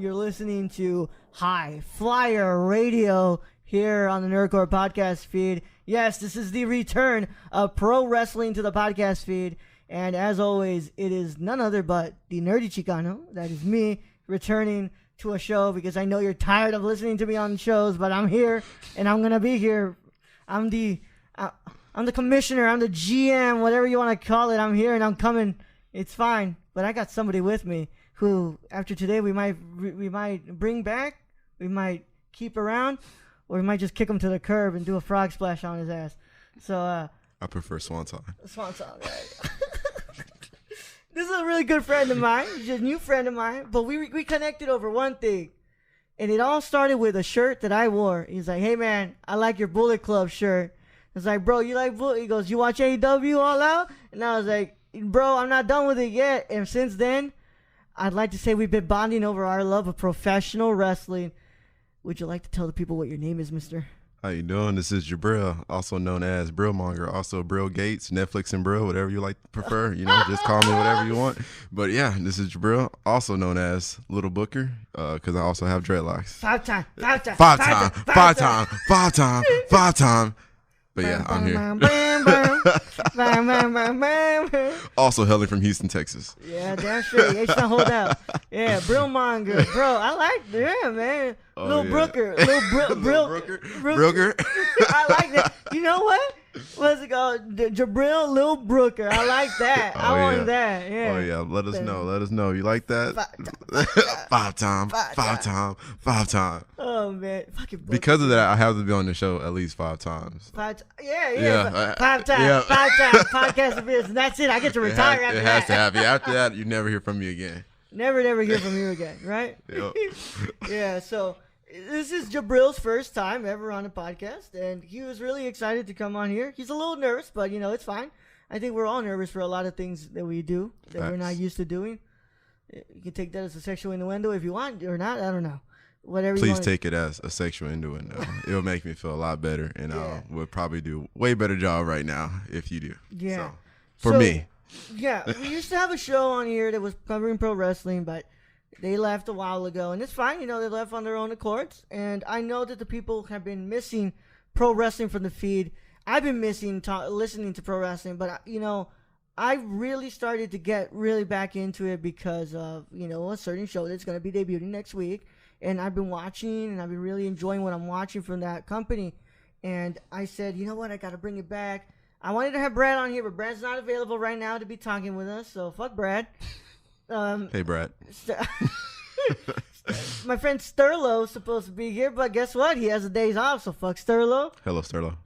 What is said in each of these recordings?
You're listening to High Flyer Radio here on the Nerdcore podcast feed. Yes, this is the return of pro wrestling to the podcast feed. And as always, it is none other but the Nerdy Chicano. That is me returning to a show because I know you're tired of listening to me on shows, but I'm here and I'm going to be here. I'm the commissioner. I'm the GM, whatever you want to call it. I'm here and I'm coming. It's fine. But I got somebody with me who, after today, we might bring back, we might keep around, or we might just kick him to the curb and do a frog splash on his ass. So, I prefer Swanton. Swanton, right? This is a really good friend of mine. He's a new friend of mine, but we connected over one thing, and it all started with a shirt that I wore. He's like, "Hey man, I like your Bullet Club shirt." I was like, "Bro, you like Bullet?" He goes, "You watch AEW All Out?" And I was like, "Bro, I'm not done with it yet." And since then, I'd like to say we've been bonding over our love of professional wrestling. Would you like to tell the people what your name is, mister? How you doing? This is Jabril, also known as Brillmonger, also Brill Gates, Netflix and Brill, whatever you like to prefer. You know, just call me whatever you want. But yeah, this is Jabril, also known as Little Booker, because I also have dreadlocks. Five time. But yeah, I'm here. Also hailing from Houston, Texas. Yeah, damn straight. H-Town hold out. Yeah, Brillmonger. Bro, I like that, man. Oh, Little yeah. Brooker. Little Brooker. I like that. You know what? What's it called? Jabril, Lil Brooker. I like that. I want that. Yeah. Oh yeah. Let us know. You like that? Five time. Oh man, fucking Brooker. Because of that, I have to be on the show at least 5 times. Yeah. 5 times. 5 times. Podcast of business. That's it. I get to retire after that. It has to happen. After that, you never hear from me again. Never hear from you again, right? Yep. Yeah. So this is Jabril's first time ever on a podcast, and he was really excited to come on here. He's a little nervous, but it's fine. I think we're all nervous for a lot of things that we do that we're not used to doing. You can take that as a sexual innuendo if you want or not. I don't know. Whatever. Please take it as a sexual innuendo. It'll make me feel a lot better, and I would probably do a way better job right now if you do. Yeah. So, for me. Yeah, we used to have a show on here that was covering pro wrestling, but they left a while ago, and it's fine. They left on their own accords, and I know that the people have been missing pro wrestling from the feed. I've been missing listening to pro wrestling, but I really started to get really back into it because of a certain show that's going to be debuting next week, and I've been watching, and I've been really enjoying what I'm watching from that company, and I said, you know what, I got to bring it back. I wanted to have Brad on here, but Brad's not available right now to be talking with us, so fuck Brad. Hey, Brad. My friend Sterlo's supposed to be here, but guess what? He has the days off, so fuck Sterlo. Hello, Sterlo.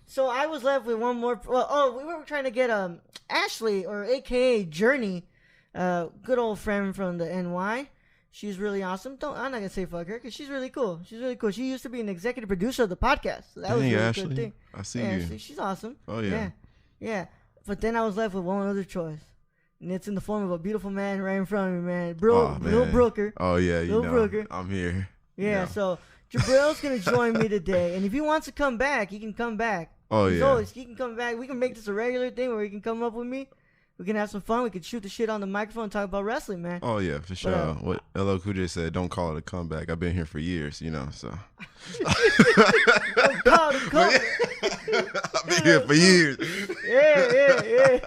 So I was left with one more. We were trying to get Ashley, or AKA Journey, good old friend from the NY. She's really awesome. I'm not gonna say fuck her because she's really cool. She used to be an executive producer of the podcast. So that was a really good thing. I see you. She's awesome. Oh yeah. Yeah. But then I was left with one other choice. And it's in the form of a beautiful man right in front of me, man. Lil Brooker. Oh, yeah, Lil Brooker. I'm here. Yeah, so Jabril's going to join me today. And if he wants to come back, he can come back. Oh, He can come back. We can make this a regular thing where he can come up with me. We can have some fun. We can shoot the shit on the microphone and talk about wrestling, man. Oh, yeah, for sure. What LL Cool J said, don't call it a comeback. I've been here for years, so. Don't call it a comeback. I've been here for years. Yeah.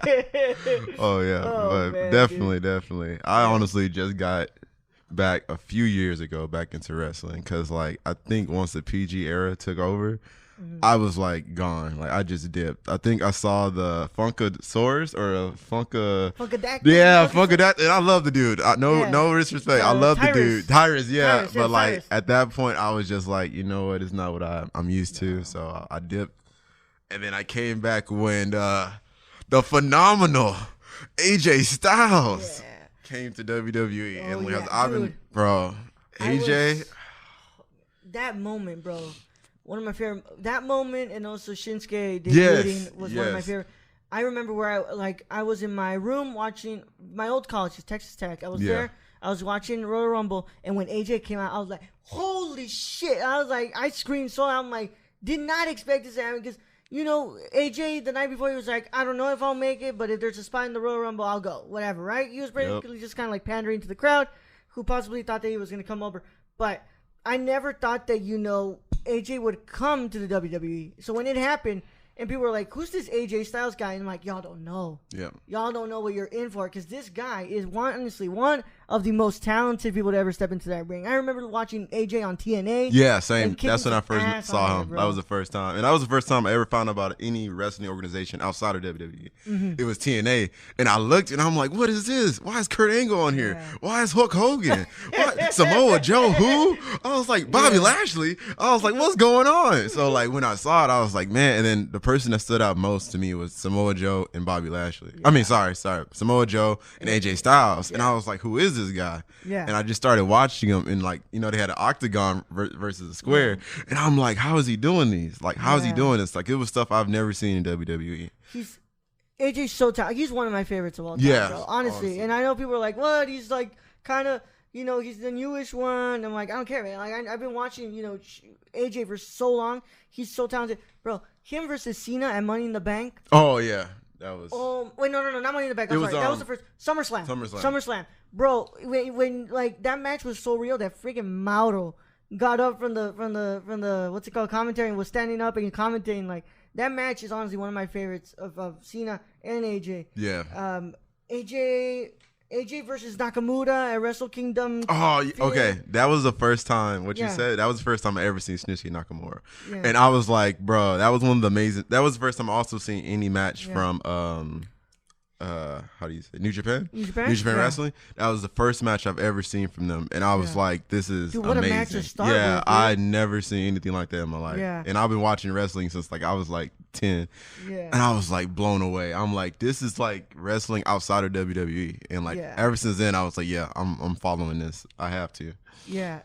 Oh, yeah. But man, definitely. I honestly just got back a few years ago back into wrestling because, I think once the PG era took over, I was gone. I just dipped. I think I saw the Funkasaurus or Funkadactyl. Yeah, Funkadactyl. And I love the dude. No disrespect. I love the dude. Tyrus, yeah. But Tyrus. At that point, I was just you know what? It's not what I'm used to. So I dipped. And then I came back when the phenomenal AJ Styles came to WWE. I've been, bro, AJ. That moment, bro. One of my favorite, that moment, and also Shinsuke debuting was one of my favorite. I remember where I was in my room watching my old college, Texas Tech. I was there. I was watching Royal Rumble, and when AJ came out, I was like, holy shit. I was like, I screamed so loud. I'm like, did not expect this to happen because, AJ, the night before, he was like, I don't know if I'll make it, but if there's a spot in the Royal Rumble, I'll go. Whatever, right? He was basically just kind of pandering to the crowd. who possibly thought that he was going to come over. But I never thought that, AJ would come to the WWE. So when it happened, and people were like, who's this AJ Styles guy? And I'm like, y'all don't know. Yeah. Y'all don't know what you're in for, because this guy is honestly one of the most talented people to ever step into that ring. I remember watching AJ on TNA. Yeah, same. That's when I first saw him. That was the first time. And that was the first time I ever found out about any wrestling organization outside of WWE. Mm-hmm. It was TNA. And I looked and I'm like, what is this? Why is Kurt Angle on here? Yeah. Why is Hulk Hogan? What? Samoa Joe, who? I was like, Bobby Lashley. I was like, what's going on? So like when I saw it, I was like, man. And then the person that stood out most to me was Samoa Joe and Bobby Lashley. Yeah. I mean, sorry. Samoa Joe and AJ Styles. Yeah. And I was like, who is this guy? Yeah. And I just started watching him, and like, they had an octagon versus a square. Yeah. And I'm like, how is he doing these? Like, how is he doing this? Like, it was stuff I've never seen in WWE. AJ's so talented. He's one of my favorites of all time, bro, honestly. And I know people are like, what? He's like kind of, he's the newish one. I'm like, I don't care, man. Like, I've been watching, AJ for so long. He's so talented. Bro, him versus Cena at Money in the Bank. Oh, yeah. That was... Oh, wait, no, not Money in the Bank. I'm sorry. That was the first... SummerSlam. Bro, when like, that match was so real that freaking Mauro got up from the what's it called, commentary, and was standing up and commentating. Like, that match is honestly one of my favorites of Cena and AJ. Yeah. AJ versus Nakamura at Wrestle Kingdom. Oh, okay. That was the first time, you said, that was the first time I ever seen Shinsuke Nakamura. Yeah. And I was like, bro, that was one of the amazing, that was the first time I also seen any match from, how do you say, New Japan Wrestling. That was the first match I've ever seen from them. And I was like, this is amazing. What a match to start with, I never seen anything like that in my life. Yeah. And I've been watching wrestling since like I was like 10. Yeah. And I was like blown away. I'm like, this is like wrestling outside of WWE. And like ever since then I was like, yeah, I'm following this. I have to. Yeah.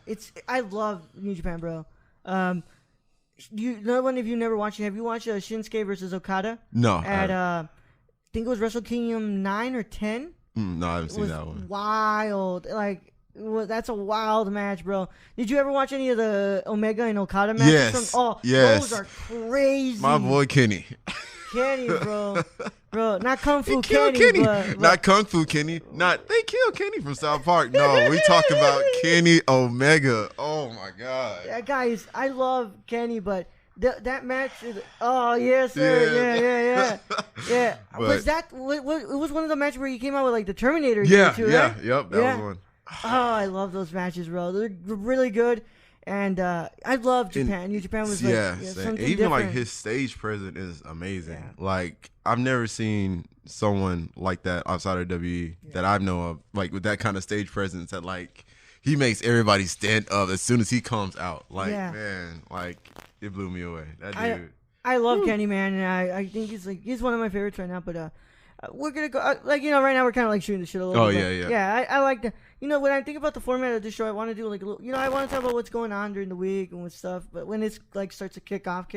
I love New Japan, bro. No one of you never watched it. Have you watched Shinsuke versus Okada? No. I think it was Wrestle Kingdom 9 or 10. No, I haven't seen that one. Wild. Like, that's a wild match, bro. Did you ever watch any of the Omega and Okada matches? Yes. Yes. Those are crazy. My boy Kenny. Kenny, bro. Bro, not Kung Fu Kenny. But not Kung Fu Kenny. They killed Kenny from South Park. No, we talk about Kenny Omega. Oh, my God. Yeah, guys, I love Kenny, but... That match is, oh yes sir, yeah. Was that? It was one of the matches where you came out with like the Terminator. Yeah, too, yeah, right? Yep, that was one. Oh, I love those matches, bro. They're really good, and I love Japan. New Japan was something even different. like his stage presence is amazing. Yeah. Like I've never seen someone like that outside of WWE that I know of, like with that kind of stage presence that like he makes everybody stand up as soon as he comes out. Like man, like. It blew me away. That dude. I love Kenny, man, and I think he's one of my favorites right now. But we're gonna go right now we're kind of like shooting the shit a little bit. Yeah. I like the when I think about the format of this show, I want to do like a little. I want to talk about what's going on during the week and with stuff. But when it's like starts to kick off.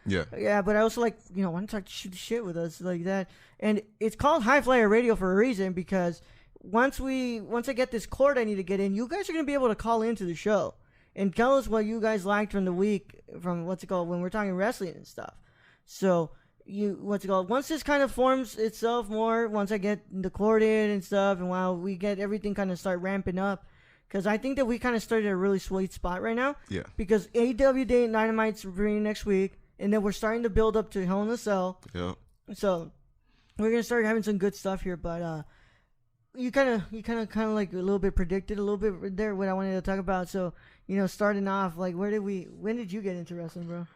Yeah. But I also like want to shoot the shit with us like that. And it's called High Flyer Radio for a reason, because once I get this cord I need to get in, you guys are gonna be able to call into the show and tell us what you guys liked from the week, from when we're talking wrestling and stuff. So once this kind of forms itself more, once I get the cord in and stuff, and while we get everything kind of start ramping up, because I think that we kind of started a really sweet spot right now. Yeah. Because AEW Dynamite's bringing next week, and then we're starting to build up to Hell in a Cell. Yeah. So we're gonna start having some good stuff here, but you kind of like a little bit predicted a little bit there what I wanted to talk about. So starting off, like when did you get into wrestling, bro?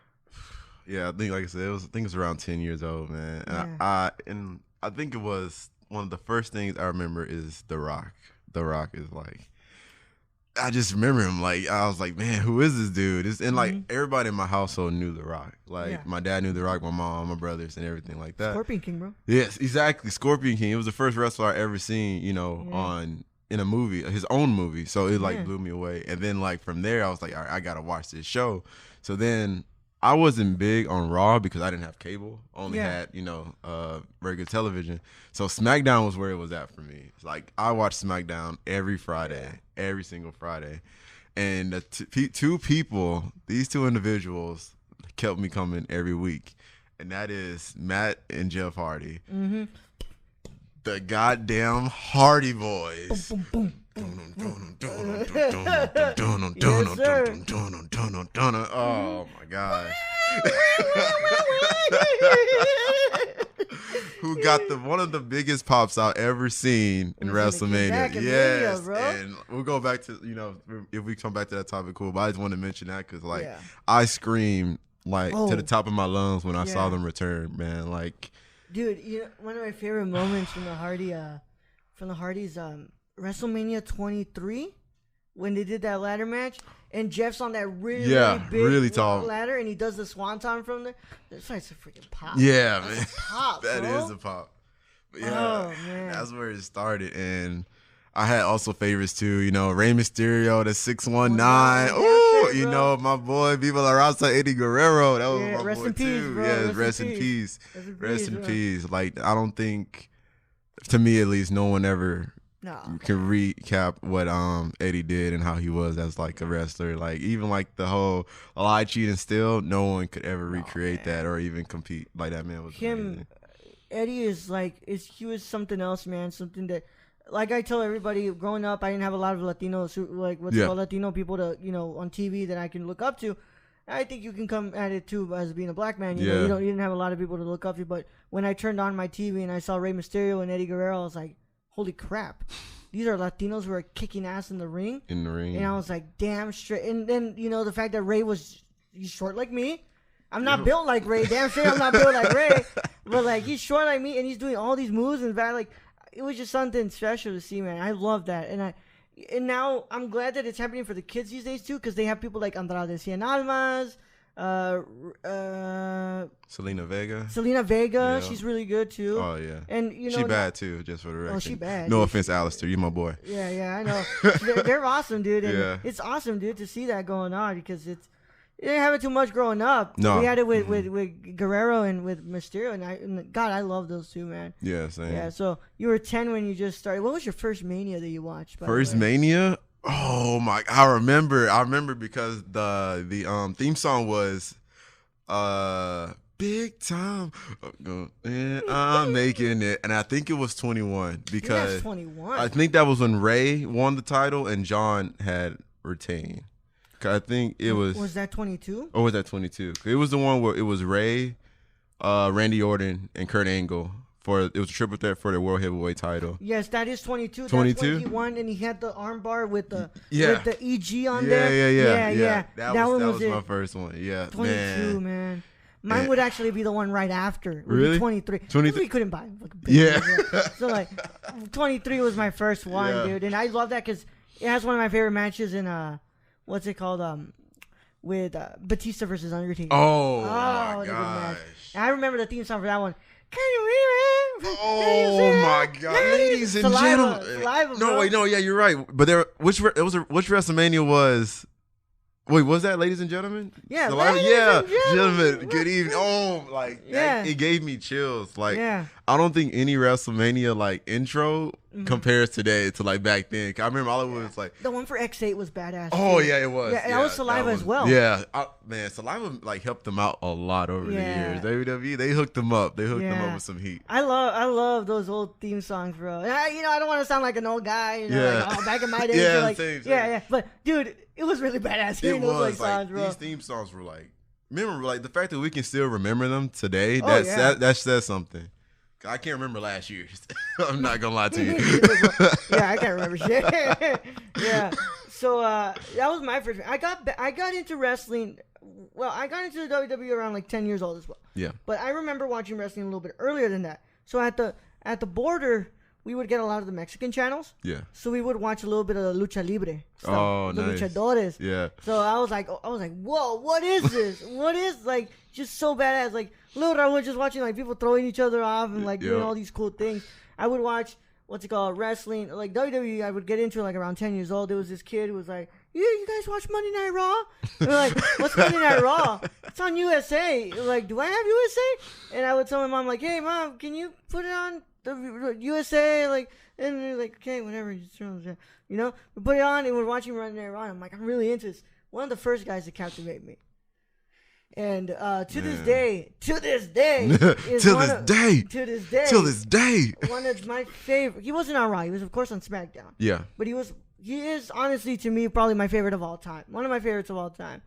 Yeah, I think like I said, I think it was around 10 years old, man. And I think it was one of the first things I remember is The Rock. The Rock is like, I just remember him, like I was like, man, who is this dude? And like everybody in my household knew The Rock. Like my dad knew The Rock, my mom, my brothers, and everything like that. Scorpion King, bro. Yes, exactly, Scorpion King. It was the first wrestler I ever seen, in a movie, his own movie. So it like blew me away. And then like from there, I was like, all right, I gotta watch this show. So then I wasn't big on Raw because I didn't have cable. Only had regular television. So SmackDown was where it was at for me. It's like I watched SmackDown every Friday, every single Friday. And these two individuals kept me coming every week, and that is Matt and Jeff Hardy. Mm-hmm. The goddamn Hardy Boys. Boom, boom, boom. Oh my gosh. Who got one of the biggest pops I've ever seen in WrestleMania? Yes, and we'll go back to if we come back to that topic, cool. But I just want to mention that because I screamed to the top of my lungs when I saw them return, man. Like, dude, one of my favorite moments from the Hardys, WrestleMania 23, when they did that ladder match. And Jeff's on that really big, really tall ladder, and he does the swanton from there. That's like a freaking pop. Yeah, man. That's a pop, that bro. is a pop. But man. That's where it started. And I had also favorites too. Rey Mysterio, the 619. Ooh, my boy, Viva La Raza, Eddie Guerrero. That was my boy too. Bro. Yes, rest in peace. Rest in peace. Like, I don't think, to me at least, no one ever can recap what Eddie did and how he was as like a wrestler. Like, even like the whole lie, cheat, and steal, no one could ever recreate that or even compete like that man was. Amazing. Eddie is he was something else, man. Something that, like I tell everybody, growing up, I didn't have a lot of Latinos, Latino people to on TV that I can look up to. I think you can come at it too as being a black man. You didn't have a lot of people to look up to. But when I turned on my TV and I saw Rey Mysterio and Eddie Guerrero, I was like, holy crap. These are Latinos who are kicking ass in the ring. And I was like, damn straight. And then, the fact that Ray he's short like me. I'm not built like Ray. Damn straight I'm not built like Ray. But, like, he's short like me, and he's doing all these moves. And, it was just something special to see, man. I love that. And now I'm glad that it's happening for the kids these days, too, because they have people like Andrade Cien Almas, Selena Vega. Yeah. She's really good too. Oh yeah. And she bad too, just for the record. Oh, she bad. No offense, Alistair, you my boy. Yeah, I know. they're awesome, dude. And it's awesome, dude, to see that going on because they didn't have it too much growing up. No. We had it with Guerrero and with Mysterio, and God, I love those two, man. Yeah, same. Yeah. So you were 10 when you just started. What was your first Mania that you watched? First Mania? Oh my! I remember because the theme song was Big Time, and I'm making it, and I think it was 21 because 21. I think that was when Ray won the title and John had retained. I think it was. Was that 22? Or was that 22? It was the one where it was Ray, Randy Orton, and Kurt Angle. It was a triple threat for the World Heavyweight title. Yes, that is 22. 22? That's when he won, and he had the armbar with the EG on there. Yeah. That was my first one. Yeah, 22, man. Mine would actually be the one right after. Really? 23. 23. We couldn't buy them. Yeah. So 23 was my first one, dude, and I love that because it has one of my favorite matches in what's it called with Batista versus Undertaker. Oh my gosh! I remember the theme song for that one. Can you hear it? Oh my God, ladies and gentlemen! Yeah, you're right. But which WrestleMania was? Wait, was that ladies and gentlemen? Yeah, gentlemen. Good evening. Oh, it gave me chills. I don't think any WrestleMania intro compares today to back then. I remember all it was the one for X8 was badass. Oh yeah, it was. Yeah, that was Saliva as well. Yeah, man, Saliva helped them out a lot over the years. WWE, they hooked them up. They hooked them up with some heat. I love those old theme songs, bro. And I don't want to sound like an old guy. Back in my day. Same. But dude, it was really badass. It was songs, bro. These theme songs were remember the fact that we can still remember them today. That says something. I can't remember last year's. I'm not gonna lie to you. Yeah, I can't remember shit. Yeah. So that was my first. I got into wrestling. Well, I got into the WWE around 10 years old as well. Yeah. But I remember watching wrestling a little bit earlier than that. So at the border, we would get a lot of the Mexican channels. Yeah. So we would watch a little bit of the Lucha Libre stuff. Oh, the nice. Luchadores. Yeah. So I was like, whoa, what is this? What is just so badass? Little Raul just watching people throwing each other off and doing all these cool things. I would watch wrestling, WWE. I would get into around 10 years old. There was this kid who was like, "Yeah, you guys watch Monday Night Raw?" And we're like, "What's Monday Night Raw?" It's on USA. Do I have USA? And I would tell my mom "Hey mom, can you put it on the USA?" And they're like, "Okay, whatever." Just we put it on and we're watching Monday Night Raw. And I'm like, I'm really into this. One of the first guys to captivate me. And to this day, one of my favorite. He wasn't on Raw. He was, of course, on SmackDown. Yeah. But he was he is honestly to me probably my favorite of all time. One of my favorites of all time.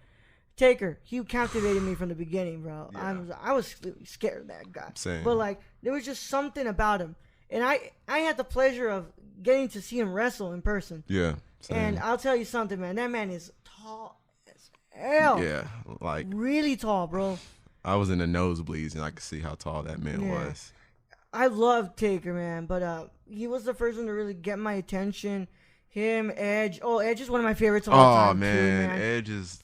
Taker, he captivated me from the beginning, bro. Yeah. I was scared of that guy. Same. But like there was just something about him, and I had the pleasure of getting to see him wrestle in person. Yeah. Same. And I'll tell you something, man. That man is tall as hell. Yeah, like really tall, bro. I was in the nosebleeds, and I could see how tall that man was. I love Taker, man, but he was the first one to really get my attention. Him, Edge. Oh, Edge is one of my favorites of all time. Oh man, Edge is.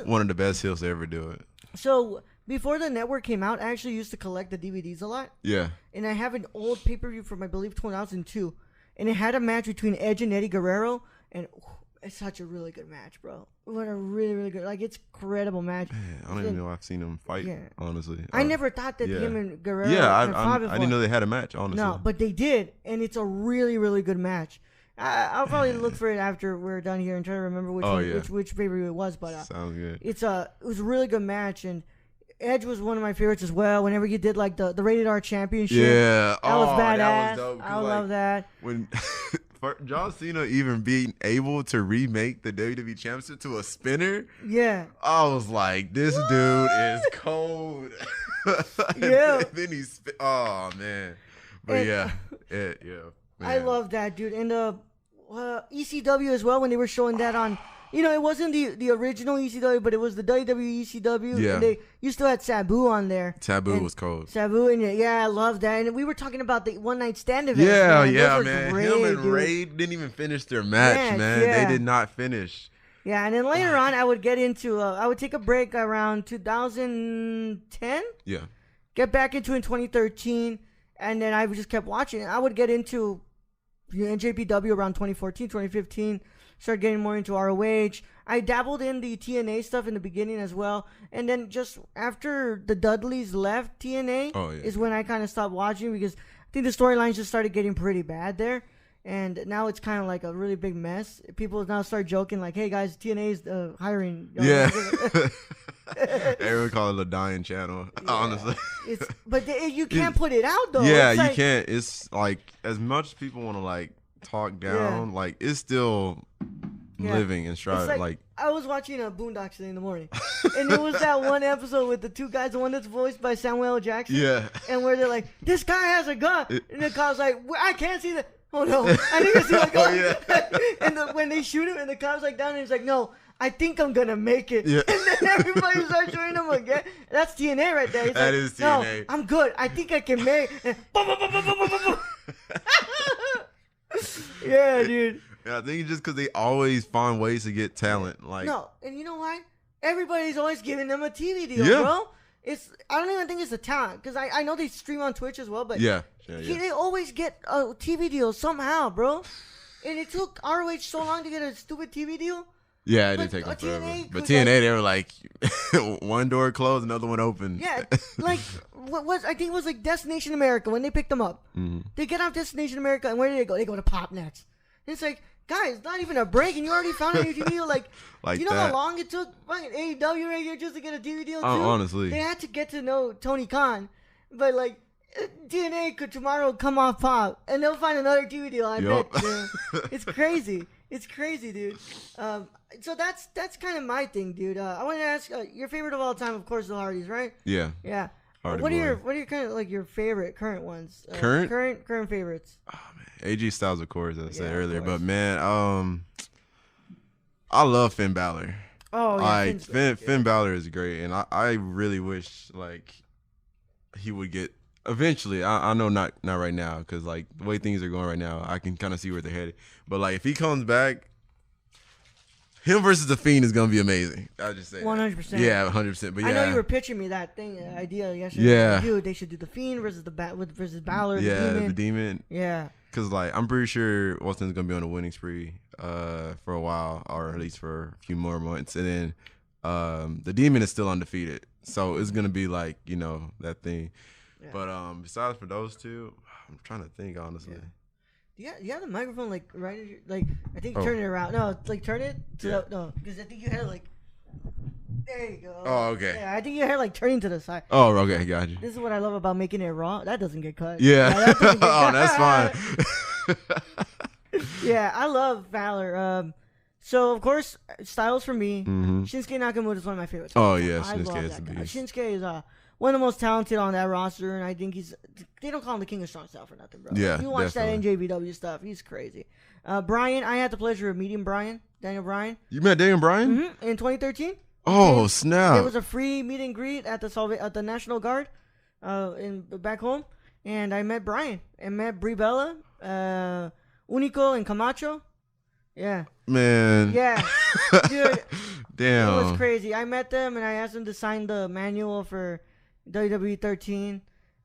One of the best heels to ever do it. So before the network came out, I actually used to collect the DVDs a lot. Yeah. And I have an old pay-per-view from I believe 2002, and it had a match between Edge and Eddie Guerrero, and it's such a really good match, bro. What a really, really good, like, it's incredible match. Man, I don't even know I've seen them fight, honestly. I never thought that him and Guerrero. Yeah, I didn't know they had a match, honestly. No, but they did, and it's a really, really good match. I'll probably look for it after we're done here and try to remember which pay-per-view it was. But sounds good. It was a really good match, and Edge was one of my favorites as well. Whenever you did like the Rated R Championship, that was badass. That was dope. I love that. When John Cena even being able to remake the WWE Championship to a spinner, I was like, this dude is cold. Yeah. Then he's oh man, but yeah. Man. I love that, dude. And ECW as well, when they were showing that on, it wasn't the original ECW, but it was the WWE ECW. Yeah. And you still had Sabu on there. Sabu was cold. Sabu, and I love that. And we were talking about the one night stand event. Man. Great, him and Ray didn't even finish their match, man. Yeah. They did not finish. Yeah, and then later on, I would get into, I would take a break around 2010. Yeah. Get back into it in 2013, and then I just kept watching. I would get into NJPW around 2014, 2015. Started getting more into ROH. I dabbled in the TNA stuff in the beginning as well. And then just after the Dudleys left TNA is when I kind of stopped watching, because I think the storylines just started getting pretty bad there. And now it's kind of like a really big mess. People now start joking like, hey, guys, TNA's hiring. Yeah. Everyone call it a dying channel, honestly. But you can't put it out, though. Yeah, you can't. It's like, as much as people want to, like, talk down, like, it's still living and striving. Like I was watching Boondocks today in the morning, and it was that one episode with the two guys, the one that's voiced by Samuel L. Jackson. Yeah. And where they're like, this guy has a gun. And the cop's like, I can't see that. Oh, no. I think I see a gun. And when they shoot him, and the cop's like down, and he's like, no, I think I'm going to make it. Yeah. And then everybody starts shooting him again. That's TNA right there. He's that is TNA. No, I'm good. I think I can make it. Yeah, dude. Yeah, I think it's just because they always find ways to get talent. Like no, and you know why? Everybody's always giving them a TV deal, bro. I don't even think it's the talent, because I know they stream on Twitch as well, but they always get a TV deal somehow, bro. And it took ROH so long to get a stupid TV deal. Yeah, it did take them forever. But TNA, they were like, one door closed, another one open. Yeah, like, I think it was like Destination America when they picked them up. Mm-hmm. They get off Destination America, and where do they go? They go to Pop Next. And it's like, guys, not even a break, and you already found a new TV deal. Like you know how long it took fucking AEW right here just to get a TV deal, too? Honestly. They had to get to know Tony Khan. But, like, TNA could tomorrow come off Pop, and they'll find another TV deal, I bet. It's crazy. It's crazy, dude. So that's kind of my thing, dude. I want to ask your favorite of all time, of course, the Hardys, right? Yeah. Yeah. What are your kind of like your favorite current ones? Current favorites. Oh man, AJ Styles, of course, as I said earlier. But man, I love Finn Balor. Oh yeah, like Finn Balor is great, and I really wish like he would get eventually. I know not right now, because like the way things are going right now, I can kind of see where they're headed. But like if he comes back, him versus the Fiend is gonna be amazing. I'll just say 100%. Yeah, 100%. But yeah, I know you were pitching me that idea yesterday. Yeah, dude, they should do the Fiend versus versus Balor. Yeah, the Demon. Yeah, because like I'm pretty sure Austin's gonna be on a winning spree for a while, or at least for a few more months, and then the Demon is still undefeated, so it's gonna be like that thing. Yeah. But besides for those two, I'm trying to think honestly. Yeah. You have the microphone like right at your, like I think turn it around. No, like turn it to no, because I think you had like there you go. Oh, okay. Yeah, I think you had like turning to the side. Oh, okay, got you. This is what I love about making it raw. That doesn't get cut. Yeah. That doesn't get cut. Oh, that's fine. Yeah, I love Valor. So of course, Styles for me. Mm-hmm. Shinsuke Nakamura is one of my favorites. Oh yeah, I Shinsuke love is that the guy. beast. Shinsuke is one of the most talented on that roster, and I think they don't call him the King of Strong Style for nothing, bro. Yeah, you watch definitely. that NJPW stuff, he's crazy. Brian, I had the pleasure of meeting Daniel Bryan. You met Daniel Bryan? Mm-hmm, in 2013. Oh, snap. There was a free meet and greet at the National Guard back home, and I met Brian. I met Brie Bella, Unico, and Camacho. Yeah. Man. Yeah. Dude. Damn. It was crazy. I met them, and I asked them to sign the manual for WWE 13.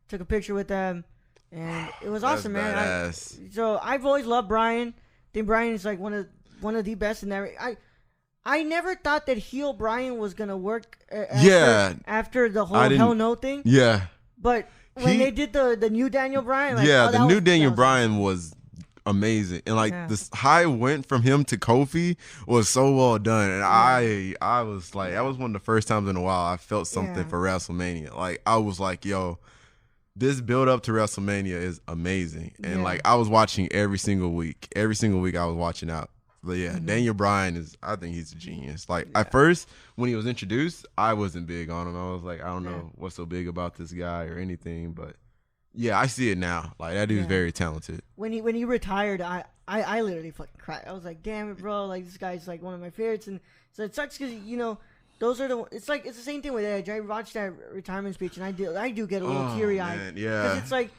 Took a picture with them, and it was awesome, man. So I've always loved Brian. I think Brian is like one of the best in that. I never thought that heel Brian was gonna work. After the whole Hell No thing. Yeah. But when they did the new Daniel Bryan, the new Daniel Bryan was amazing, and this high went from him to Kofi was so well done, and I was like, that was one of the first times in a while I felt something for WrestleMania. Like I was like, yo, this build up to WrestleMania is amazing, and I was watching every single week I was watching out. But Daniel Bryan I think he's a genius. At first, when he was introduced, I wasn't big on him. I was like, I don't know what's so big about this guy or anything. But yeah, I see it now. That dude's very talented. When he retired, I literally fucking cried. I was like, damn it, bro. This guy's one of my favorites. And so it sucks because, those are it's the same thing with Edge. I watched that retirement speech and I do get a little teary eyed. Yeah. Because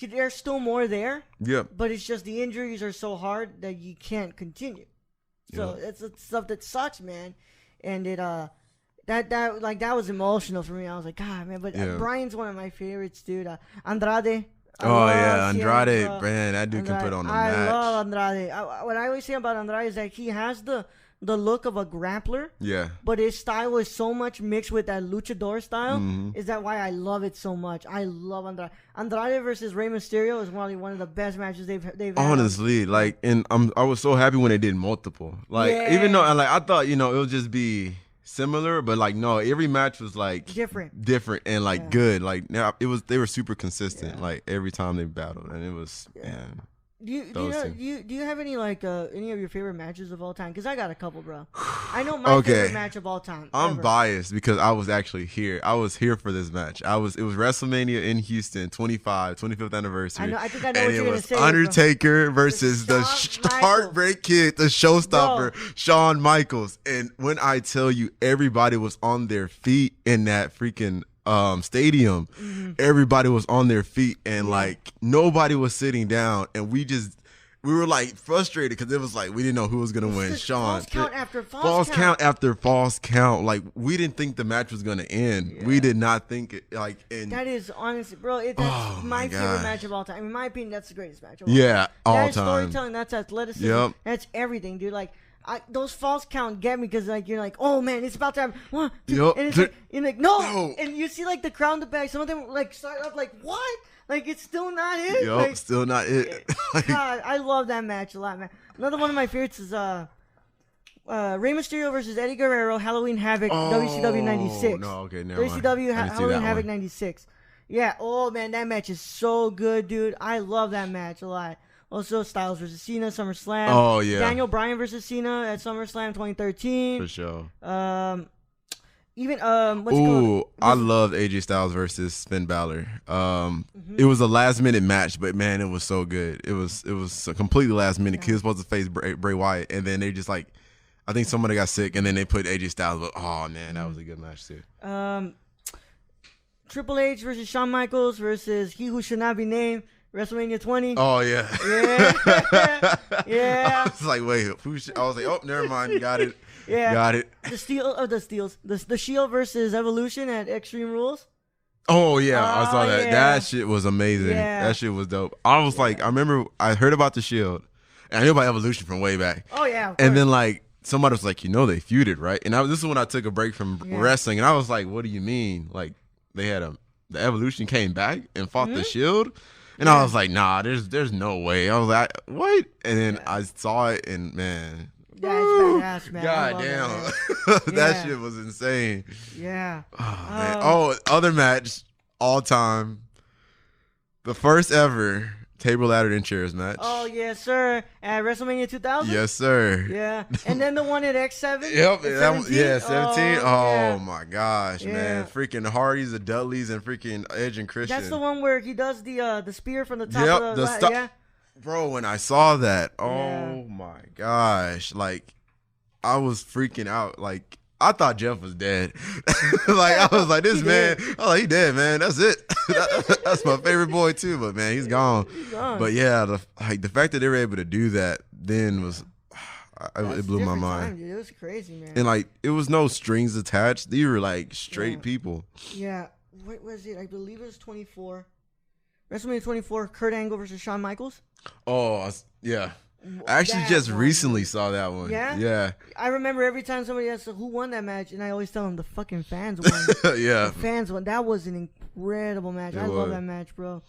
it's there's still more there. Yep. But it's just the injuries are so hard that you can't continue. So it's stuff that sucks, man. And it that was emotional for me. I was like, God, man. But Brian's one of my favorites, dude. Andrade. Andrade, man, that dude can put on a match. I love Andrade. What I always say about Andrade is that he has the look of a grappler. Yeah. But his style is so much mixed with that luchador style. Mm-hmm. Is that why I love it so much? I love Andrade. Andrade versus Rey Mysterio is probably one of the best matches they've had. Honestly, and I was so happy when they did multiple. Even though I thought it would just be similar, but no, every match was different and good. They were super consistent every time they battled, and it was man. Do you have any any of your favorite matches of all time? Because I got a couple, bro. I know my favorite match of all time. I'm biased because I was actually here. I was here for this match. It was WrestleMania in Houston, 25th anniversary. I think I know what you're gonna say. Undertaker versus the Heartbreak Kid, the showstopper, Shawn Michaels. And when I tell you, everybody was on their feet in that freaking stadium. Mm-hmm. Everybody was on their feet and nobody was sitting down, and we were frustrated because it was we didn't know who was gonna win. Shawn, false count after false count after false count. We didn't think the match was gonna end. We did not think it. And that is honestly, bro. That's my favorite match of all time. In my opinion, that's the greatest match of all time. All time. That's storytelling. That's athleticism. That's everything, dude. Those false count get me because you're like, oh man, it's about to happen. 1, 2, and it's you're like, no, and you see the crowd in the back. Some of them start up what? It's still not it. Still not it. God, I love that match a lot, man. Another one of my favorites is Rey Mysterio versus Eddie Guerrero, Halloween Havoc, WCW 96. No, okay, never mind. WCW Halloween Havoc 96. Yeah, oh man, that match is so good, dude. I love that match a lot. Also, Styles versus Cena, SummerSlam. Oh, yeah. Daniel Bryan versus Cena at SummerSlam 2013. For sure. I loved AJ Styles versus Finn Balor. It was a last minute match, but man, it was so good. It was a completely last minute. He was supposed to face Bray Wyatt, and then they just I think somebody got sick, and then they put AJ Styles. But oh man, that was a good match too. Triple H versus Shawn Michaels versus He Who Should Not Be Named. WrestleMania 20. Oh, yeah. Yeah. Yeah. I was wait, I was oh, never mind. Got it. Yeah. Got it. The Shield versus Evolution at Extreme Rules. Oh, yeah. I saw that. Yeah. That shit was amazing. Yeah. That shit was dope. I was I remember I heard about the Shield, and I knew about Evolution from way back. Oh, yeah. And then, somebody was they feuded, right? And this is when I took a break from wrestling, and I was what do you mean? They had the Evolution came back and fought the Shield? And I was nah, there's no way. I was what? And then I saw it, and man, that's badass, man. God damn, that shit was insane. Yeah. Oh man. Other match all time, the first ever Table, ladder, and chairs match. Oh, yes, sir. At WrestleMania 2000? Yes, sir. Yeah. And then the one at X7? Yep. 17. Oh, my gosh, yeah. man. Freaking the Hardys, the Dudleys, and freaking Edge and Christian. That's the one where he does the spear from the top of the yeah. Bro, when I saw that, oh, my gosh. Like, I was freaking out. Like, I thought Jeff was dead. Like, I was like, this man, he dead, man. That's it. That's my favorite boy, too. But, man, he's gone. But, yeah, the fact that they were able to do that then was, it blew my mind. Dude. It was crazy, man. And, like, it was no strings attached. They were, like, straight people. Yeah. What was it? I believe it was 24. WrestleMania 24, Kurt Angle versus Shawn Michaels. Oh, yeah. I actually just recently saw that one. Yeah? Yeah. I remember every time somebody asks who won that match, and I always tell them the fucking fans won. Yeah. The fans won. That was an incredible match. I love that match, bro.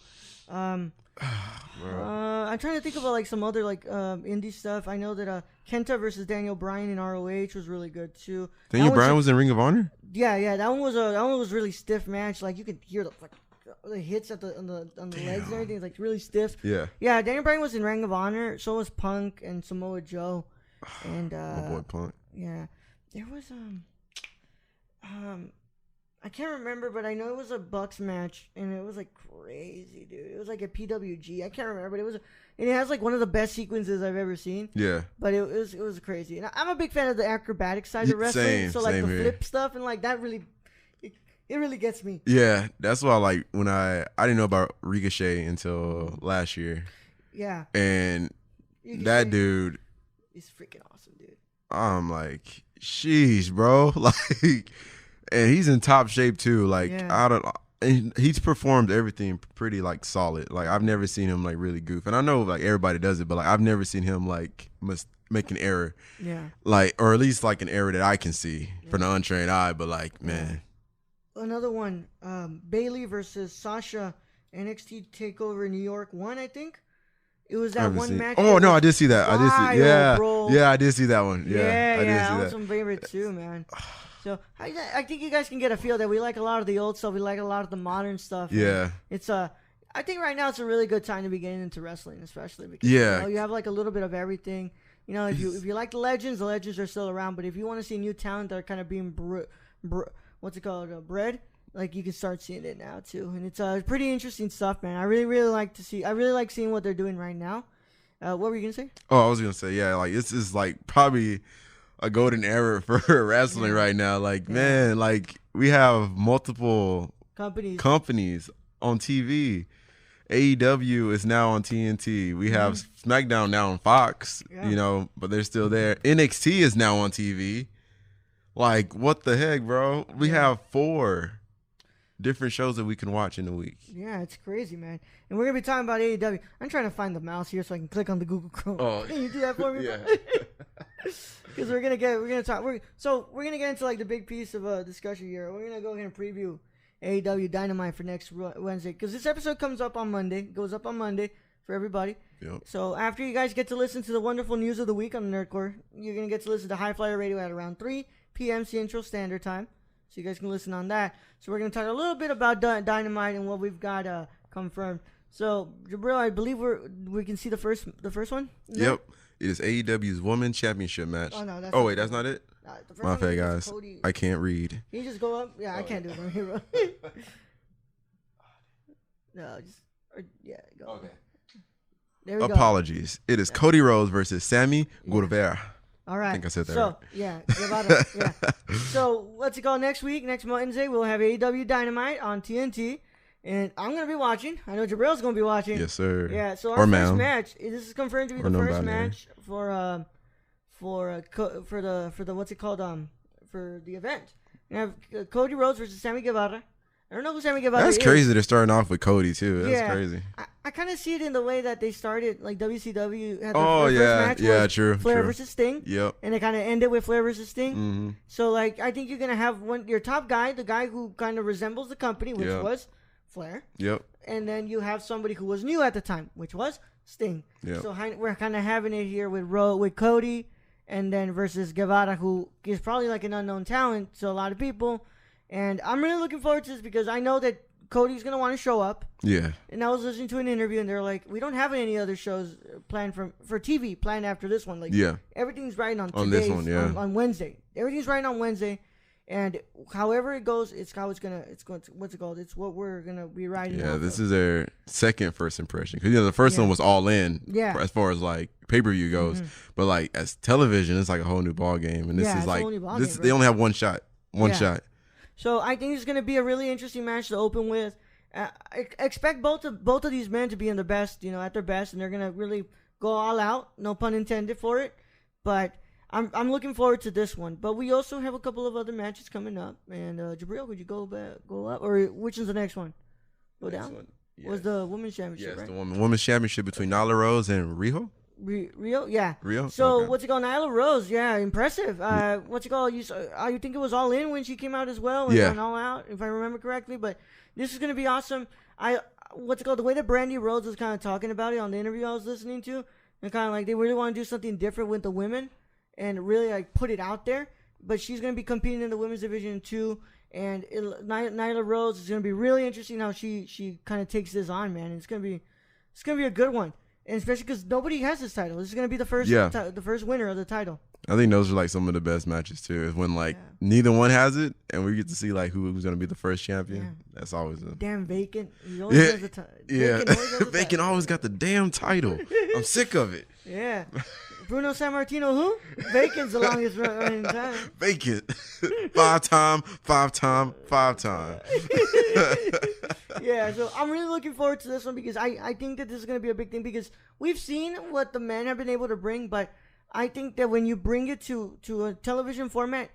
I'm trying to think about like some other like indie stuff. I know that Kenta versus Daniel Bryan in ROH was really good too. Daniel Bryan was in Ring of Honor? Yeah. That one was really stiff match. Like you could hear the hits on the legs and everything. It's like really stiff. Yeah. Daniel Bryan was in Ring of Honor. So was Punk and Samoa Joe, and my boy Punk. Yeah, there was I can't remember, but I know it was a Bucks match, and it was like crazy, dude. It was like a PWG. I can't remember, but and it has like one of the best sequences I've ever seen. Yeah. But it was crazy, and I'm a big fan of the acrobatic side of wrestling. So like the flip stuff and like that really. It really gets me. Yeah, that's why like when I didn't know about Ricochet until last year. Yeah. And that dude. He's freaking awesome, dude. I'm like, sheesh, bro. Like, and he's in top shape too. Like, and he's performed everything pretty like solid. Like I've never seen him like really goof. And I know like everybody does it, but like I've never seen him like make an error. Yeah. Like, or at least like an error that I can see from the untrained eye. But like, man. Another one, Bayley versus Sasha, NXT TakeOver New York 1, I think. It was that one match. Oh, no, I did see that. Bro. Yeah, I did see that one. Yeah, that was my favorite too, man. So I think you guys can get a feel that we like a lot of the old stuff. We like a lot of the modern stuff. Yeah. It's I think right now it's a really good time to be getting into wrestling, especially because you have like a little bit of everything. You know, if you like the legends are still around. But if you want to see new talent that are kind of being bred, like you can start seeing it now too, and it's pretty interesting stuff, man. I really like seeing what they're doing right now. What were you gonna say? Oh, I was gonna say, like this is like probably a golden era for wrestling right now. Like, man, like we have multiple companies on TV. AEW is now on TNT. We have SmackDown now on Fox, you know, but they're still there. NXT is now on TV. Like, what the heck, bro? We have 4 different shows that we can watch in a week. Yeah, it's crazy, man. And we're going to be talking about AEW. I'm trying to find the mouse here so I can click on the Google Chrome. Oh. Can you do that for me? Yeah. Because we're going to get into like the big piece of discussion here. We're going to go ahead and preview AEW Dynamite for next Wednesday. Because this episode comes up on Monday. It goes up on Monday for everybody. Yep. So after you guys get to listen to the wonderful news of the week on the Nerdcore, you're going to get to listen to High Flyer Radio at around 3 p.m. Central Standard Time, so you guys can listen on that. So we're going to talk a little bit about Dynamite and what we've got confirmed. So, Jabril, I believe we can see the first one? No? Yep. It is AEW's Women's Championship match. Oh, no. That's not it? My bad, guys. Cody. I can't read. Can you just go up? Yeah, I can't do it from here, bro. No, go. Okay. There we go. Apologies. It is Cody Rhodes versus Sammy Guevara. All right. I think I said that right. right. Yeah. So, what's it called next week? Next Wednesday, we'll have AEW Dynamite on TNT. And I'm going to be watching. I know Jabril's going to be watching. Yes, sir. Yeah, so our first match, this is confirmed to be the first match for the event. We have Cody Rhodes versus Sammy Guevara. I don't know who Sammy Guevara is. That's crazy they're starting off with Cody, too. That's crazy. I kind of see it in the way that they started, like WCW had the first match true. Flair versus Sting. Yep. And they kind of ended with Flair versus Sting. Mm-hmm. So, like, I think you're going to have your top guy, the guy who kind of resembles the company, which was Flair. Yep. And then you have somebody who was new at the time, which was Sting. Yep. So we're kind of having it here with Cody, and then versus Guevara, who is probably like an unknown talent to a lot of people. And I'm really looking forward to this because I know that Cody's gonna want to show up. Yeah. And I was listening to an interview, and they're like, "We don't have any other shows planned for TV planned after this one. Like, everything's riding on this one, on Wednesday. Everything's riding on Wednesday, and however it goes, it's what's it called? It's what we're gonna be riding. Yeah, this is their second first impression because the first one was all in. Yeah. As far as like pay-per-view goes, but like as television, it's like a whole new ball game, and this is like this. They only have one shot. One shot. So I think it's going to be a really interesting match to open with. I expect both of these men to be in the best, at their best, and they're going to really go all out. No pun intended for it, but I'm looking forward to this one. But we also have a couple of other matches coming up. And Jabril, would you go up, or which is the next one? Go down. One, yes. Was the women's championship? Yes, right? The women's championship between Nyla Rose and Riho. Rio, yeah. Rio. So what's it called? Nyla Rose, yeah, impressive. What's it called? You think it was All In when she came out as well? And All Out, if I remember correctly. But this is gonna be awesome. What's it called? The way that Brandy Rhodes was kind of talking about it on the interview I was listening to, and kind of like they really want to do something different with the women, and really like put it out there. But she's gonna be competing in the women's division too, and Nyla Rose is gonna be really interesting how she kind of takes this on, man. And it's gonna be a good one. And especially because nobody has this title. This is going to be the first winner of the title. I think those are like some of the best matches too. Is when like neither one has it, and we get to see like who's going to be the first champion. Yeah. That's always a damn Vacant. He always has the Vacant always got the damn title. I'm sick of it. Yeah. Bruno Sammartino, who? Vacant's the longest running time. Vacant. five time. Yeah, so I'm really looking forward to this one because I think that this is going to be a big thing because we've seen what the men have been able to bring, but I think that when you bring it to a television format,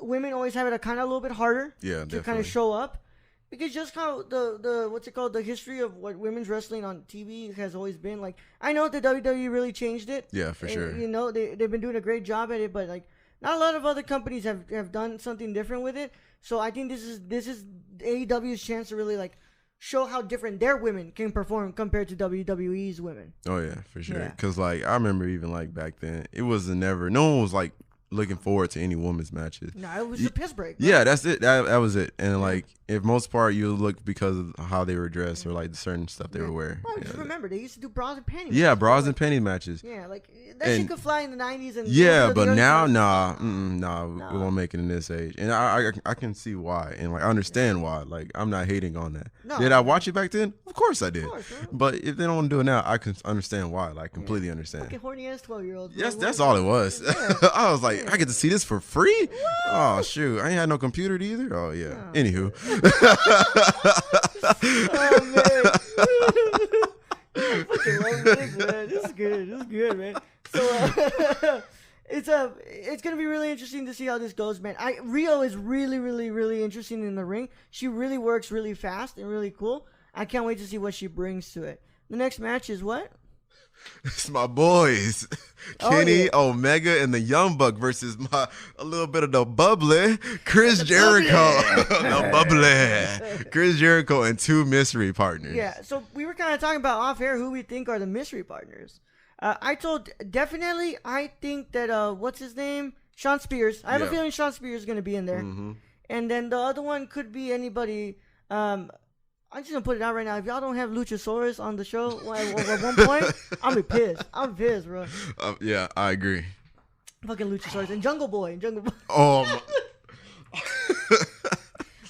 women always have it a little bit harder to kind of show up. Because just how the history of what women's wrestling on TV has always been. Like, I know that WWE really changed it. Yeah, for sure. They've been doing a great job at it, but like not a lot of other companies have done something different with it. So I think this is AEW's chance to really like show how different their women can perform compared to WWE's women. Oh yeah, for sure. Because like I remember even like back then, it was no one was like looking forward to any women's matches. No, it was a piss break. Bro. Yeah, that's it. That was it. And like, if most part you look because of how they were dressed or like the certain stuff they were wearing. Well, just remember they used to do bras and panties. Yeah, bras and panty matches. Yeah, like that shit could fly in the 90s and but now, we won't make it in this age. And I can see why, and like I understand why. Like I'm not hating on that. No, did I watch it back then? Of course I did. But if they don't want to do it now, I can understand why. Like completely understand. Fucking horny ass 12-year-olds. Yes, that's all it was. Yeah. I was like, I get to see this for free? What? Oh shoot, I ain't had no computer either. Oh yeah. Oh. Anywho. Oh man. I fucking love this, man. This is good, man. So it's gonna be really interesting to see how this goes, man. Rio is really, really, really interesting in the ring. She really works really fast and really cool. I can't wait to see what she brings to it. The next match is what? It's my boys, Kenny Omega and the Young Buck versus a little bit of the bubbly Chris Jericho. The bubbly Chris Jericho and two mystery partners. Yeah, so we were kind of talking about off air who we think are the mystery partners. I think that what's his name? Sean Spears. I have a feeling Sean Spears is going to be in there. Mm-hmm. And then the other one could be anybody. I'm just gonna put it out right now. If y'all don't have Luchasaurus on the show at one point, I'll be pissed. I'm pissed, bro. Yeah, I agree. Fucking Luchasaurus and Jungle Boy. Oh.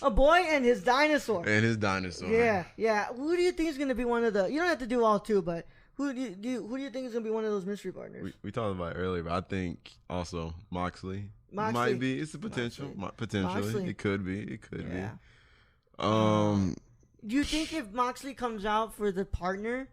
A boy and his dinosaur. Yeah. Who do you think is gonna be one of the? You don't have to do all two, but who do you think is gonna be one of those mystery partners? We talked about it earlier, but I think also Moxley might be. It's a potential. Potentially, Moxley. It could be. Do you think if Moxley comes out for the partner,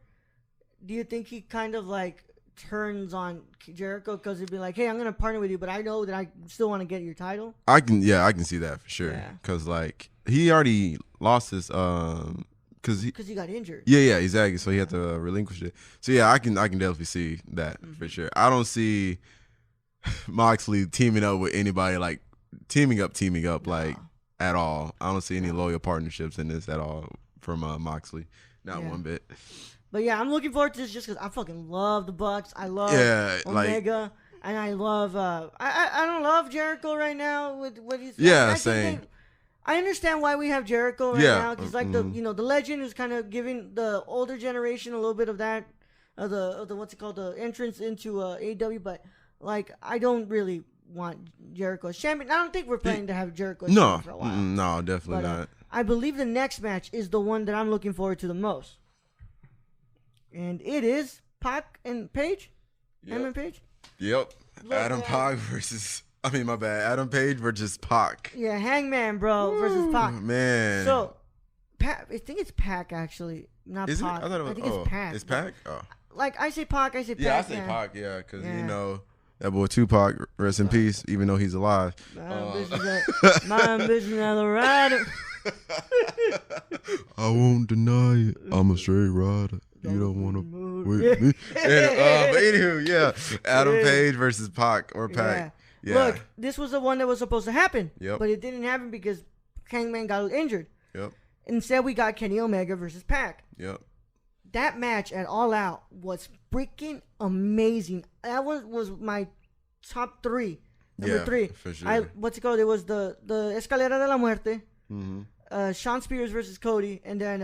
do you think he kind of like turns on Jericho because he'd be like, "Hey, I'm gonna partner with you, but I know that I still want to get your title"? I can see that for sure. Because like he already lost his because he got injured. Yeah, exactly. So he had to relinquish it. So yeah, I can definitely see that for sure. I don't see Moxley teaming up with anybody like teaming up like. At all. I don't see any loyal partnerships in this at all from Moxley. Not one bit. But yeah, I'm looking forward to this just because I fucking love the Bucks. I love Omega. And I love I don't love Jericho right now with what he's same. I understand why we have Jericho right now. Because like the legend is kind of giving the older generation a little bit of that, the what's it called, the entrance into AEW. But like I don't really want Jericho as champion. I don't think we're planning to have Jericho as champion for a while. No, definitely not. I believe the next match is the one that I'm looking forward to the most, and it is Pac and Page. Hangman Page. Yep. Adam Page versus Pac. Yeah, Hangman, bro, versus Pac. Man. So, I think it's Pac, actually. Not Is Pac. It? I thought it was, think it's Pac. It's Pac? Oh. Like, I say Pac, I say Pac. Yeah, I say Pac, because, that boy Tupac, rest in peace, even though he's alive. My ambition as a rider. I won't deny it. I'm a straight rider. You don't want to with me. But anywho, Adam Page versus Pac or Pac. Yeah. Look, this was the one that was supposed to happen. Yep. But it didn't happen because Hangman got injured. Yep. Instead, we got Kenny Omega versus Pac. Yep. That match at All Out was freaking amazing. That was my top 3. Number 3. For sure. What's it called? It was the Escalera de la Muerte. Mm-hmm. Sean Spears versus Cody, and then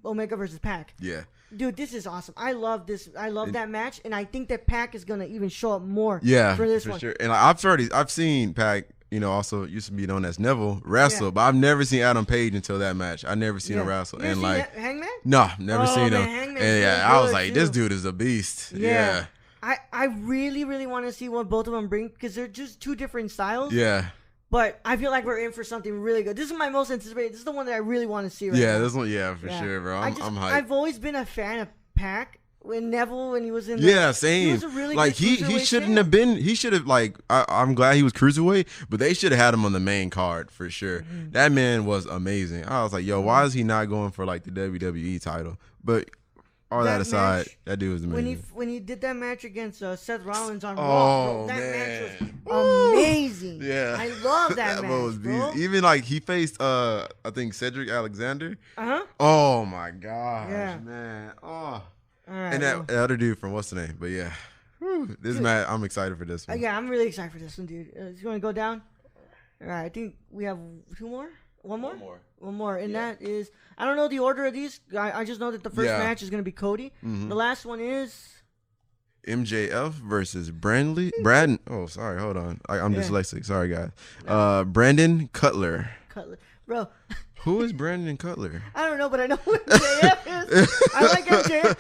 Omega versus Pac. Yeah. Dude, this is awesome. I love this. I love that match, and I think that Pac is gonna even show up more. Yeah, for this one. Sure. And I've seen Pac. Also used to be known as Neville wrestle, but I've never seen Adam Page until that match. I never seen him wrestle. You and like Hangman? No, never seen him. Hangman's and I was like, this dude is a beast. Yeah. I really, really want to see what both of them bring because they're just two different styles. Yeah. But I feel like we're in for something really good. This is my most anticipated. This is the one that I really want to see right now. Yeah, this one, for sure, bro. I'm hyped. I've always been a fan of Pac. When Neville, when he was in same. He was a really like good he shouldn't have been. He should have I'm glad he was cruiserweight, but they should have had him on the main card for sure. Mm-hmm. That man was amazing. I was like, yo, why is he not going for like the WWE title? But all that aside, that dude was amazing. When he did that match against Seth Rollins on Raw, that match was amazing. Yeah, I love that match. Was bro. Even like he faced I think Cedric Alexander. Oh my gosh, man. Oh. Right, and that other dude from what's the name? But this match, I'm excited for this one. Yeah, I'm really excited for this one, dude. You want to go down? All right, I think we have 2 more. One more, and that is I don't know the order of these. I just know that the first match is gonna be Cody. Mm-hmm. The last one is MJF versus Braden. Oh, sorry, hold on. I'm dyslexic. Sorry, guys. Brandon Cutler. Bro. Who is Brandon Cutler? I don't know, but I know who MJF is. I like MJF.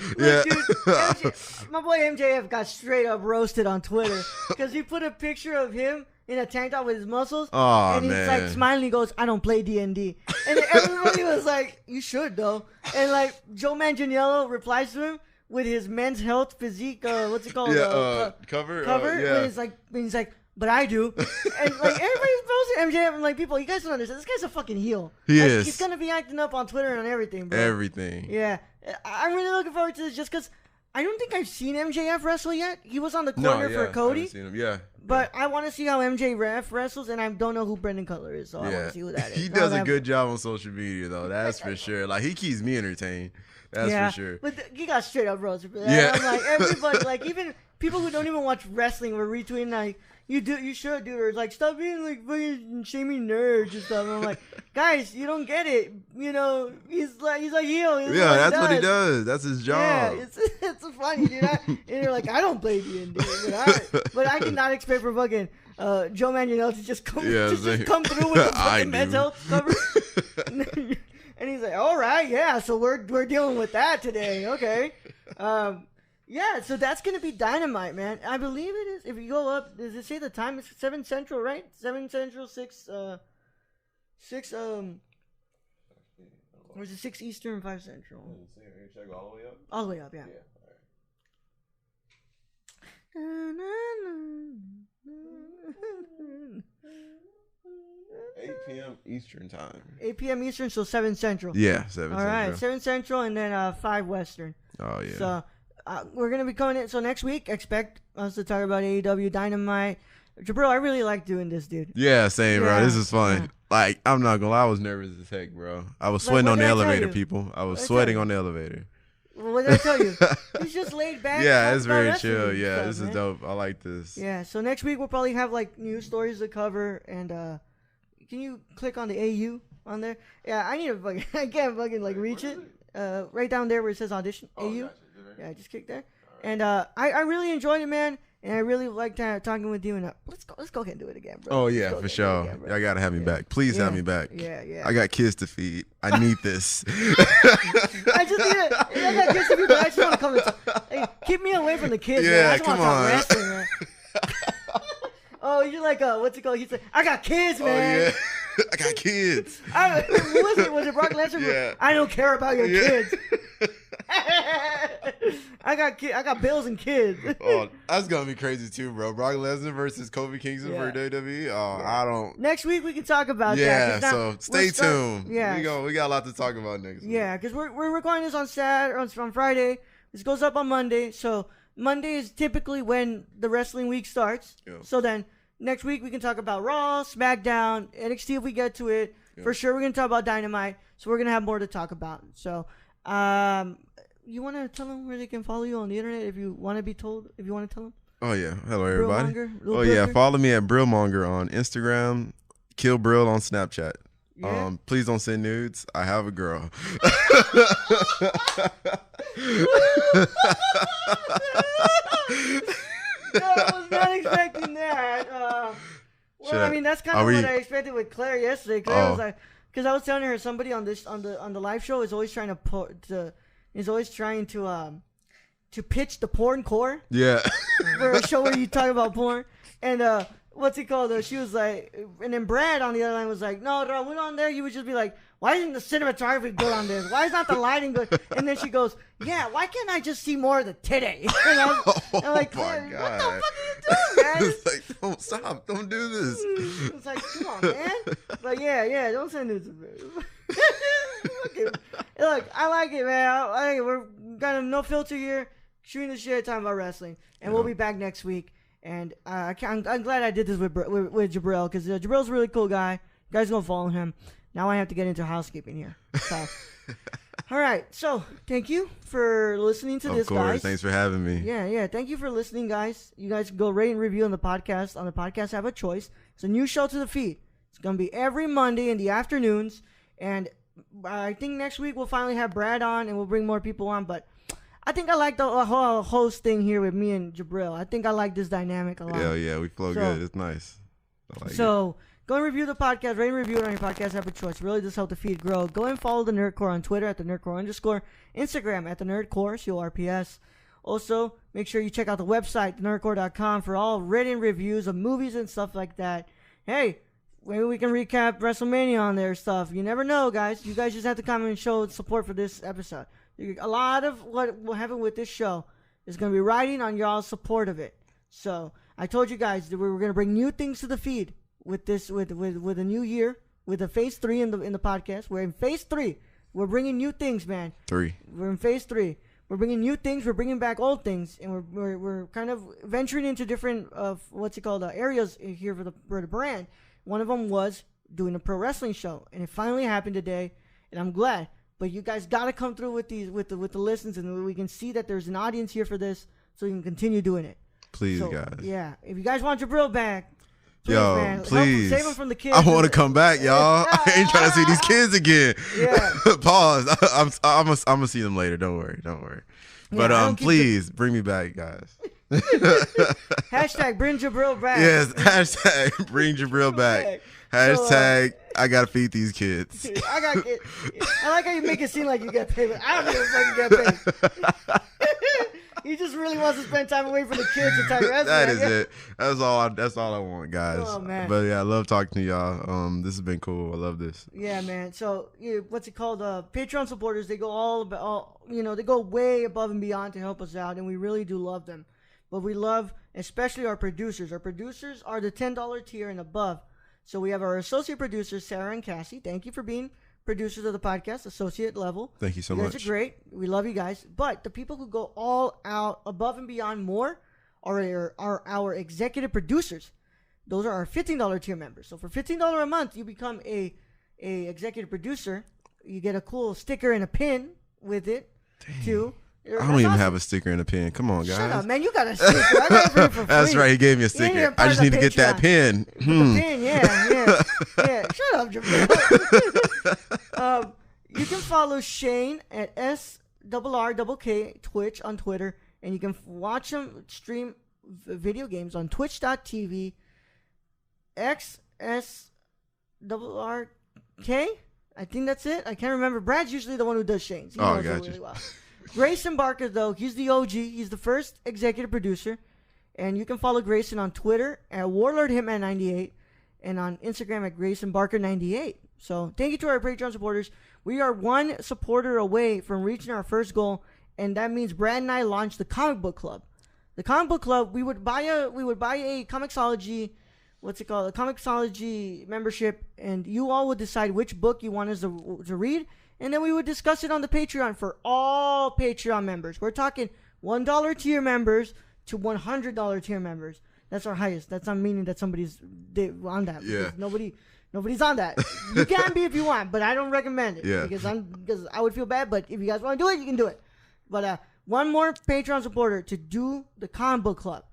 Dude, my boy MJF got straight up roasted on Twitter because he put a picture of him in a tank top with his muscles. Oh, and he's like smiling. He goes, "I don't play D&D." And everybody was like, "You should though." And like Joe Manganiello replies to him with his men's health physique. What's it called? Cover. When he's like. But I do. And like everybody's posting MJF and like people, you guys don't understand. This guy's a fucking heel. He is. He's gonna be acting up on Twitter and on everything, bro. Everything. Yeah. I'm really looking forward to this just because I don't think I've seen MJF wrestle yet. He was on the corner for Cody. I haven't seen him, But I want to see how MJF wrestles, and I don't know who Brendan Cutler is, so I want to see who that is. He does a good job on social media, though. That's for sure. Like, he keeps me entertained. That's for sure. But he got straight up roasted for that. Yeah. I'm like, everybody, like, even people who don't even watch wrestling were retweeting, like, you should, dude. Or it's like, stop being like fucking shaming nerds and stuff. And I'm like, guys, you don't get it. You know, he's like heel. That's what he does. That's his job. Yeah, it's funny, dude. And you're like, I don't play D&D, but I cannot expect for fucking Joe Manganiello to just come come through with the fucking men's health cover. And he's like, all right, so we're dealing with that today. Okay. So that's going to be Dynamite, man. I believe it is. If you go up, does it say the time? It's 7 Central, right? 7 Central, 6, or is it 6 Eastern, 5 Central? Should I go all the way up? All the way up, yeah. All right. 8 p.m. Eastern time. 8 p.m. Eastern, so 7 Central. Yeah, 7 Central. All right, 7 Central and then 5 Western. Oh, yeah. So we're going to be coming in. So next week, expect us to talk about AEW Dynamite. Jabril, I really like doing this, dude. Yeah, same, bro. This is fun. Yeah. Like, I'm not going to lie, I was nervous as heck, bro. I was sweating on the elevator, people. I was sweating on the elevator. Well, what did I tell you? He's just laid back. Yeah, it's very chill. Yeah, this is dope. I like this. Yeah, so next week we'll probably have like news stories to cover. And can you click on the AU on there. Yeah, I need to fucking. I can't fucking like reach it. Right down there where it says audition. AU. Gotcha. Yeah, just click there. And I really enjoyed it, man. And I really liked talking with you. And let's go ahead and do it again, bro. Oh yeah, for sure. Y'all gotta have me back. Please have me back. Yeah. I got kids to feed. I need this. I just need it. I got kids to feed, but I just want to come and hey, keep me away from the kids. Yeah, man. I just come want to on. talk wrestling, man. Oh, you're like what's it called? He said, "I got kids, man." Oh yeah, I got kids. Was it Brock Lesnar? Yeah. I don't care about your kids. I got bills and kids. Oh, that's gonna be crazy too, bro. Brock Lesnar versus Kofi Kingston for WWE. Oh, I don't. Next week we can talk about that. Yeah, so stay tuned. Yeah, we got a lot to talk about next week. Yeah, because we're recording this on Friday. This goes up on Monday, so Monday is typically when the wrestling week starts. Yeah. So then next week we can talk about Raw, SmackDown, NXT if we get to it. Yeah. For sure we're gonna talk about Dynamite. So we're gonna have more to talk about. So you want to tell them where they can follow you on the internet if you want to be told, if you want to tell them? Oh, yeah. Hello, everybody. Yeah. Follow me at Brillmonger on Instagram. Kill Brill on Snapchat. Yeah. Please don't send nudes. I have a girl. I was not expecting that. I mean, that's kind of what I expected with Claire yesterday. Claire was like, because I was telling her somebody on the live show is always trying to pitch the porn core. Yeah. For a show where you talk about porn. And what's it called? She was like, and then Brad on the other line was like, no, Raul on there, you would just be like, why isn't the cinematography good on this? Why is not the lighting good? And then she goes, yeah, why can't I just see more of the titty? And I'm like, what the fuck are you doing, man? It's like, don't stop. Don't do this. It's like, come on, man. But yeah, don't send nudes to me. Look, I like it, man. We're got a no filter here, shooting the shit, talking about wrestling. And we'll be back next week. And I'm glad I did this with Jabril, because Jabril's a really cool guy. You guys gonna follow him. Now I have to get into housekeeping here. So, all right. So thank you for listening to this, guys. Of course. Thanks for having me. Yeah. Thank you for listening, guys. You guys can go rate and review on the podcast. On the podcast, Have a Choice. It's a new show to the feed. It's gonna be every Monday in the afternoons. And I think next week we'll finally have Brad on, and we'll bring more people on. But I think I like the whole host thing here with me and Jabril. I think I like this dynamic a lot. Yeah, we flow good. It's nice. I like it. Go and review the podcast. Rate and review it on your podcast app of choice. Really does help the feed grow. Go and follow the Nerdcore on Twitter at the Nerdcore _, Instagram at the Nerdcore, CORPS. Also, make sure you check out the website, thenerdcore.com, for all written reviews of movies and stuff like that. Hey, maybe we can recap WrestleMania on their stuff. You never know, guys. You guys just have to come and show support for this episode. A lot of what will happen with this show is going to be riding on y'all's support of it. So I told you guys that we were going to bring new things to the feed with this, with a new year, with a phase 3 in the podcast. We're in phase 3. We're bringing new things, man. We're in phase 3. We're bringing new things. We're bringing back old things, and we're kind of venturing into different areas here for the brand. One of them was doing a pro wrestling show, and it finally happened today, and I'm glad. But you guys got to come through with the listens, and we can see that there's an audience here for this, so we can continue doing it. Please, guys. Yeah, if you guys want Jabril back, please, yo, man, please save him from the kids. I want to come back, y'all. I ain't trying to see these kids again. Yeah. Pause. I'm gonna see them later. Don't worry. But please bring me back, guys. Hashtag bring Jabril back. Yes. Hashtag bring Jabril back. Hashtag I gotta feed these kids. I like how you make it seem like you get paid, but I don't even fucking get paid. He just really wants to spend time away from the kids and talk wrestling. That is it. That's all I want, guys. Oh, man. But yeah, I love talking to y'all. This has been cool. I love this. Yeah, man. So what's it called? Patreon supporters, they go they go way above and beyond to help us out, and we really do love them. But we love especially our producers. Our producers are the $10 tier and above. So we have our associate producers, Sarah and Cassie. Thank you for being producers of the podcast, associate level. Thank you so much. You guys are great. We love you guys. But the people who go all out, above and beyond more, are our executive producers. Those are our $15 tier members. So for $15 a month, you become a executive producer. You get a cool sticker and a pin with it, too. I don't even have a sticker and a pin. Come on, guys. Shut up, man. You got a sticker. I got it for free. That's right. He gave me a sticker. I just need to get that pin. The pin, yeah. Shut up, Jabril. follow Shane at SRRKK Twitch on Twitter, and you can watch him stream video games on twitch.tv XSRRK. I think that's it. I can't remember. Brad's usually the one who does Shane's. He knows it really well. Grayson Barker, though, he's the OG. He's the first executive producer. And you can follow Grayson on Twitter at WarlordHitman98 and on Instagram at GraysonBarker98. So thank you to our Patreon supporters. We are one supporter away from reaching our first goal, and that means Brad and I launched the Comic Book Club. The Comic Book Club, we would buy a Comixology, what's it called? A Comixology membership, and you all would decide which book you want us to read, and then we would discuss it on the Patreon for all Patreon members. We're talking $1 tier members to $100 tier members. That's our highest. That's not meaning that somebody's on that. Yeah. Nobody's on that. You can be if you want, but I don't recommend it. Yeah. Because I would feel bad, but if you guys want to do it, you can do it. But one more Patreon supporter to do the Comic Book Club.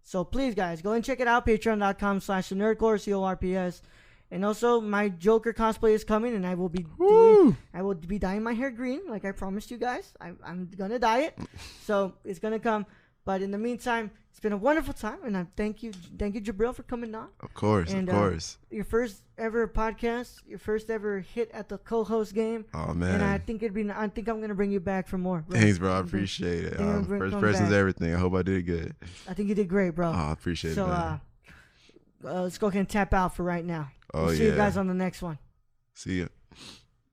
So please, guys, go and check it out. Patreon.com/thenerdcore, CORPS. And also, my Joker cosplay is coming, and I will be dyeing my hair green, like I promised you guys. I'm gonna dye it, so it's gonna come. But in the meantime, it's been a wonderful time, and I thank you, Jabril, for coming on. Of course. Your first ever podcast, your first ever hit at the co-host game. Oh man! And I think I'm gonna bring you back for more. Bro. Thanks, bro. I appreciate it. First person's everything. I hope I did good. I think you did great, bro. Oh, I appreciate it. Man. Let's go ahead and tap out for right now. Oh, we'll see you guys on the next one. See ya.